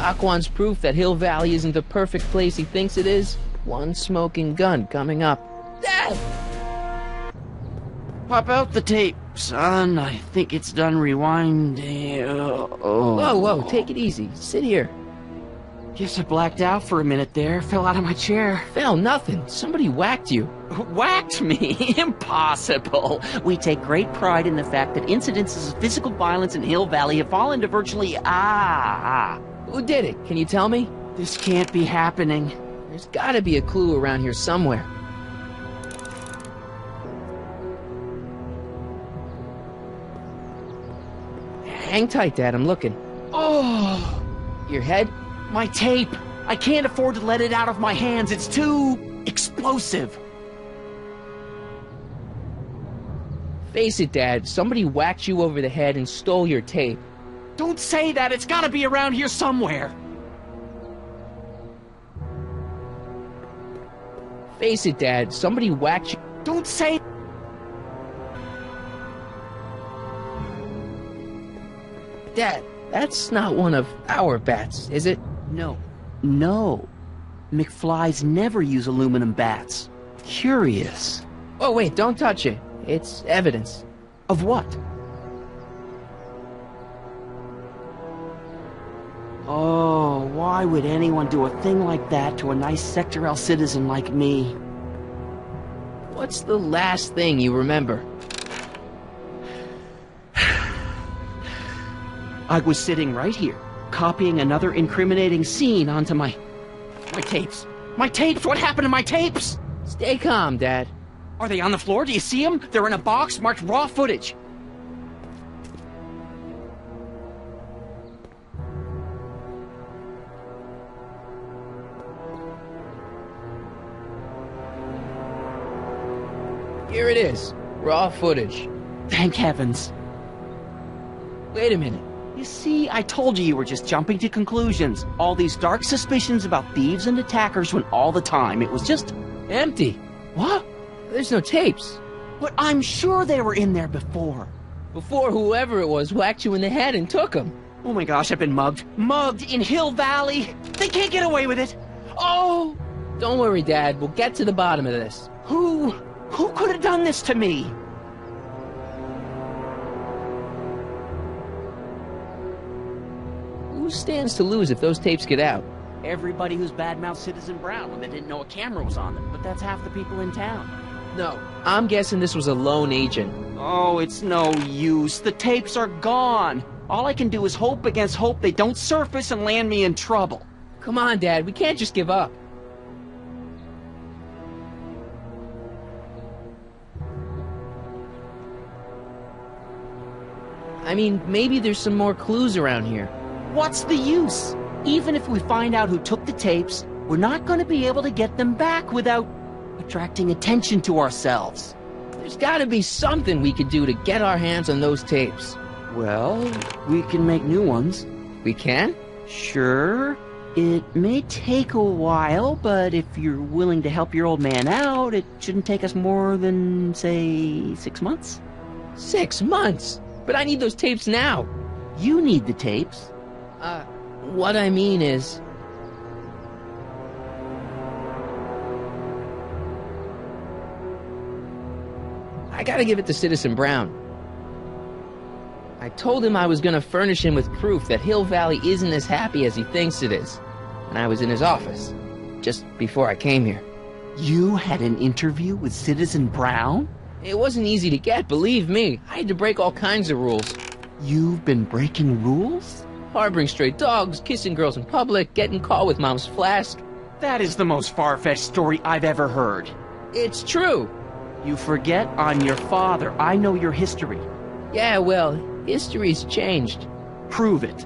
Doc wants proof that Hill Valley isn't the perfect place he thinks it is. One smoking gun coming up. Pop out the tape, son. I think it's done rewinding. Whoa, take it easy. Sit here. Guess I blacked out for a minute there. Fell out of my chair. Fell nothing. Somebody whacked you. Whacked me? Impossible. We take great pride in the fact that incidences of physical violence in Hill Valley have fallen to virtually... Who did it? Can you tell me? This can't be happening. There's gotta be a clue around here somewhere. Hang tight, Dad. I'm looking. Oh! Your head? My tape! I can't afford to let it out of my hands. It's too... explosive. Face it, Dad. Somebody whacked you over the head and stole your tape. Don't say that. It's gotta be around here somewhere. Face it, Dad. Somebody whacked you. Don't say... Dad, that's not one of our bats, is it? No. No. McFlys never use aluminum bats. Curious. Oh, wait, don't touch it. It's evidence. Of what? Oh, why would anyone do a thing like that to a nice Sector L citizen like me? What's the last thing you remember? I was sitting right here, copying another incriminating scene onto my tapes. My tapes! What happened to my tapes? Stay calm, Dad. Are they on the floor? Do you see them? They're in a box marked raw footage. Here it is. Raw footage. Thank heavens. Wait a minute. You see, I told you were just jumping to conclusions. All these dark suspicions about thieves and attackers when all the time it was just... empty. What? There's no tapes. But I'm sure they were in there before. Before whoever it was whacked you in the head and took them. Oh my gosh, I've been mugged. Mugged in Hill Valley. They can't get away with it. Oh! Don't worry, Dad. We'll get to the bottom of this. Who could have done this to me? Who stands to lose if those tapes get out? Everybody who's badmouthed Citizen Brown when they didn't know a camera was on them, but that's half the people in town. No, I'm guessing this was a lone agent. Oh, it's no use. The tapes are gone. All I can do is hope against hope they don't surface and land me in trouble. Come on, Dad, we can't just give up. I mean, maybe there's some more clues around here. What's the use? Even if we find out who took the tapes, we're not going to be able to get them back without attracting attention to ourselves. There's gotta be something we could do to get our hands on those tapes. Well, we can make new ones. We can? Sure. It may take a while, but if you're willing to help your old man out, it shouldn't take us more than, say, 6 months. 6 months? But I need those tapes now. You need the tapes. What I mean is... I gotta give it to Citizen Brown. I told him I was gonna furnish him with proof that Hill Valley isn't as happy as he thinks it is. And I was in his office, just before I came here. You had an interview with Citizen Brown? It wasn't easy to get, believe me. I had to break all kinds of rules. You've been breaking rules? Harboring stray dogs, kissing girls in public, getting caught with Mom's flask. That is the most far-fetched story I've ever heard. It's true. You forget I'm your father. I know your history. Yeah, well, history's changed. Prove it.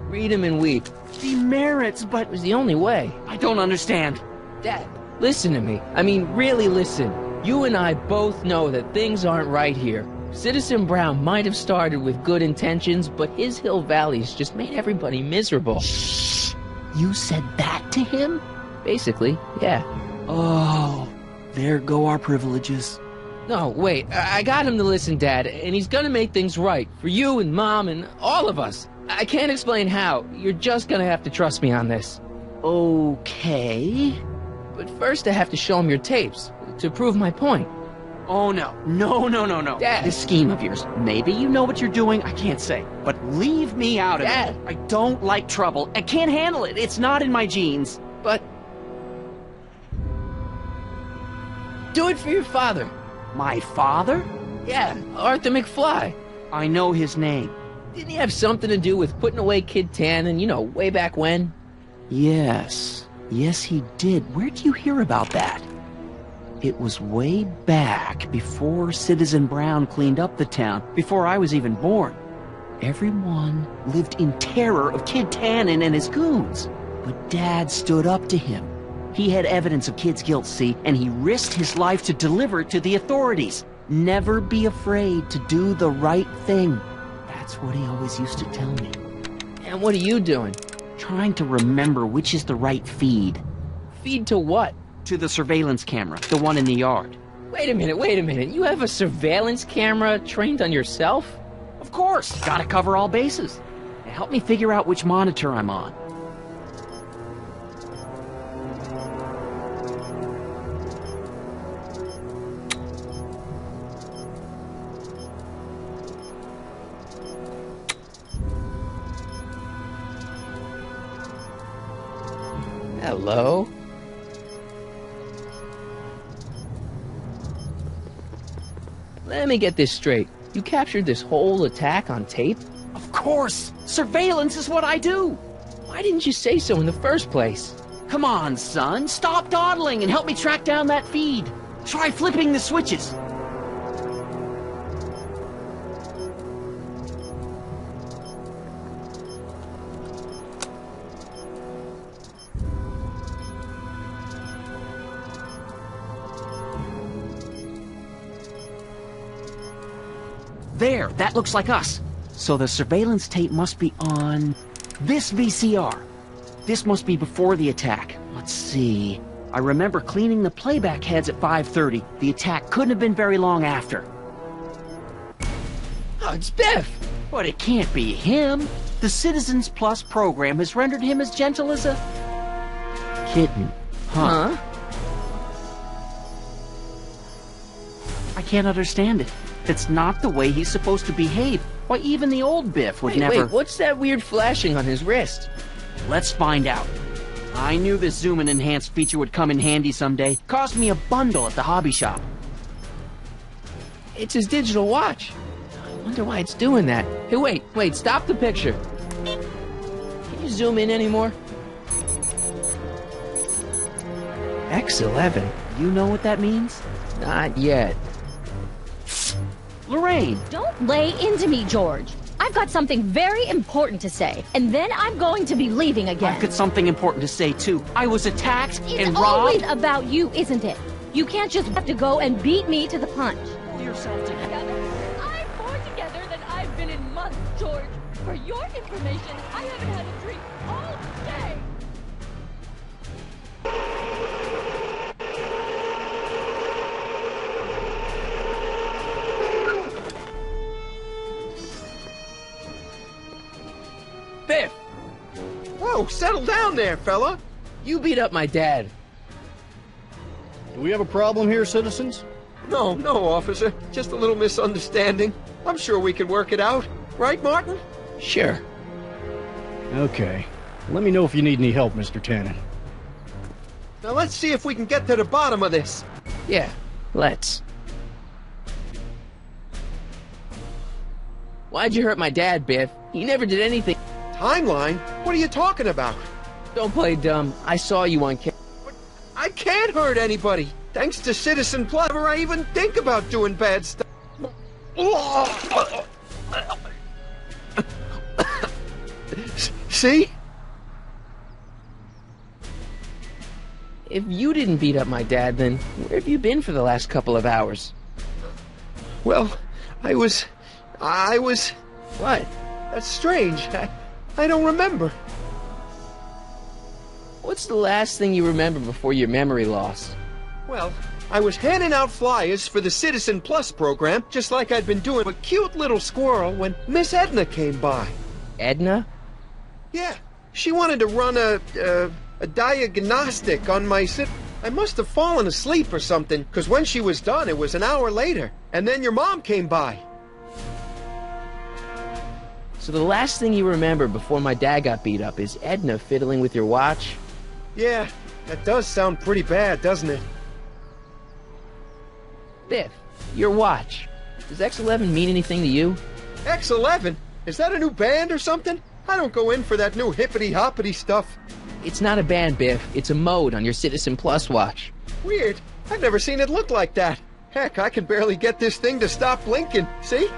Read him and weep. Demerits, but... It was the only way. I don't understand. Dad, listen to me. I mean, really listen. You and I both know that things aren't right here. Citizen Brown might have started with good intentions, but his Hill Valley's just made everybody miserable. Shh! You said that to him? Basically, yeah. Oh, There go our privileges. No, wait, I got him to listen, Dad, and he's gonna make things right for you and Mom and all of us. I can't explain how. You're just gonna have to trust me on this. Okay. But first I have to show him your tapes to prove my point. Oh, no. No. Dad. This scheme of yours, maybe you know what you're doing, I can't say. But leave me out of Dad. it. I don't like trouble. I can't handle it. It's not in my genes. But... do it for your father. My father? Yeah, Arthur McFly. I know his name. Didn't he have something to do with putting away Kid Tannen, you know, way back when? Yes. Yes, he did. Where'd you hear about that? It was way back before Citizen Brown cleaned up the town, before I was even born. Everyone lived in terror of Kid Tannen and his goons. But Dad stood up to him. He had evidence of Kid's guilt, see, and he risked his life to deliver it to the authorities. Never be afraid to do the right thing. That's what he always used to tell me. And what are you doing? Trying to remember which is the right feed. Feed to what? To the surveillance camera, the one in the yard. Wait a minute. You have a surveillance camera trained on yourself? Of course! Gotta cover all bases. Now help me figure out which monitor I'm on. Hello? Let me get this straight. You captured this whole attack on tape? Of course! Surveillance is what I do! Why didn't you say so in the first place? Come on, son. Stop dawdling and help me track down that feed. Try flipping the switches. There, that looks like us. So the surveillance tape must be on this VCR. This must be before the attack. Let's see. I remember cleaning the playback heads at 5:30. The attack couldn't have been very long after. Oh, it's Biff! But it can't be him. The Citizens Plus program has rendered him as gentle as a kitten. Huh? I can't understand it. It's not the way he's supposed to behave. Why, even the old Biff would never... Wait, what's that weird flashing on his wrist? Let's find out. I knew this zoom and enhanced feature would come in handy someday. Cost me a bundle at the hobby shop. It's his digital watch. I wonder why it's doing that. Hey, wait, stop the picture. Can you zoom in anymore? X11. You know what that means? Not yet. Lorraine! Don't lay into me, George. I've got something very important to say, and then I'm going to be leaving again. I've got something important to say, too. I was attacked It's and always robbed... about you, isn't it? You can't just have to go and beat me to the punch. Pull yourself together. I'm more together than I've been in months, George. For your information, I haven't had a drink all day. Biff! Whoa, settle down there, fella. You beat up my dad. Do we have a problem here, citizens? No, officer. Just a little misunderstanding. I'm sure we can work it out. Right, Martin? Sure. Okay. Let me know if you need any help, Mr. Tannen. Now let's see if we can get to the bottom of this. Yeah, let's. Why'd you hurt my dad, Biff? He never did anything. Timeline? What are you talking about? Don't play dumb. I saw you on camera. I can't hurt anybody. Thanks to Citizen Plus, never I even think about doing bad stuff. See? If you didn't beat up my dad, then where have you been for the last couple of hours? Well, I was... What? That's strange. I don't remember. What's the last thing you remember before your memory loss? Well, I was handing out flyers for the Citizen Plus program, just like I'd been doing with a cute little squirrel when Miss Edna came by. Edna? Yeah, she wanted to run a diagnostic on my I must have fallen asleep or something, because when she was done, it was an hour later. And then your mom came by. So the last thing you remember before my dad got beat up is Edna fiddling with your watch? Yeah, that does sound pretty bad, doesn't it? Biff, your watch. Does X11 mean anything to you? X11? Is that a new band or something? I don't go in for that new hippity-hoppity stuff. It's not a band, Biff. It's a mode on your Citizen Plus watch. Weird. I've never seen it look like that. Heck, I can barely get this thing to stop blinking. See?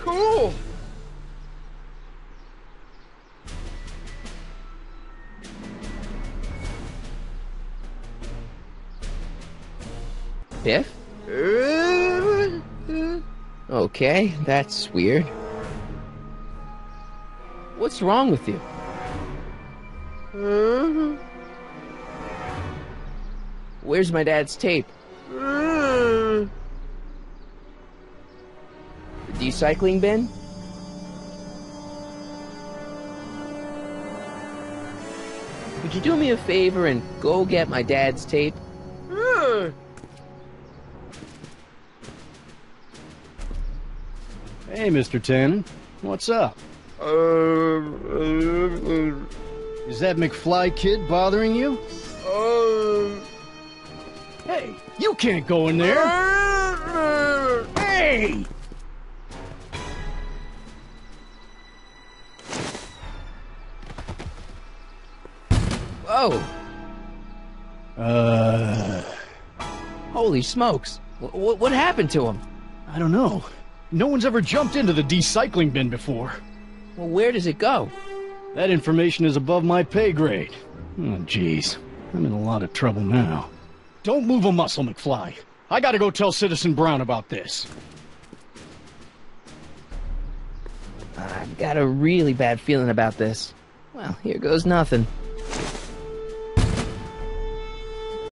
Cool! Biff? Okay, that's weird. What's wrong with you? Where's my dad's tape? The recycling bin? Could you do me a favor and go get my dad's tape? Hey, Mr. Tannen. What's up? Is that McFly kid bothering you? Hey, you can't go in there! Hey! Whoa! Holy smokes! What happened to him? I don't know. No one's ever jumped into the recycling bin before. Well, where does it go? That information is above my pay grade. Oh, jeez. I'm in a lot of trouble now. Don't move a muscle, McFly. I gotta go tell Citizen Brown about this. I've got a really bad feeling about this. Well, here goes nothing.